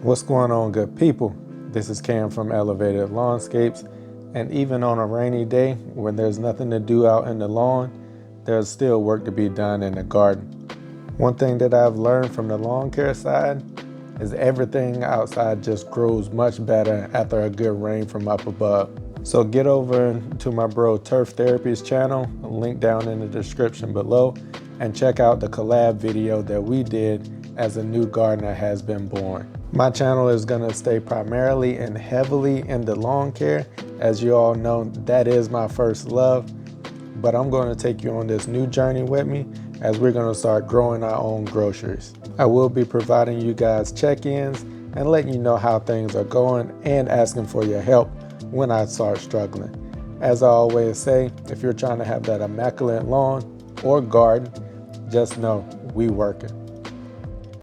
What's going on, good people? This is Cam from Elevated Lawnscapes, and even on a rainy day when there's nothing to do out in the lawn, there's still work to be done in the garden. One thing that I've learned from the lawn care side is everything outside just grows much better after a good rain from up above. So get over to my bro Turf Therapy's channel, link down in the description below, and check out the collab video that we did as a new gardener has been born. My channel is gonna stay primarily and heavily in the lawn care. As you all know, that is my first love, but I'm gonna take you on this new journey with me as we're gonna start growing our own groceries. I will be providing you guys check-ins and letting you know how things are going and asking for your help when I start struggling. As I always say, if you're trying to have that immaculate lawn or garden, just know we working.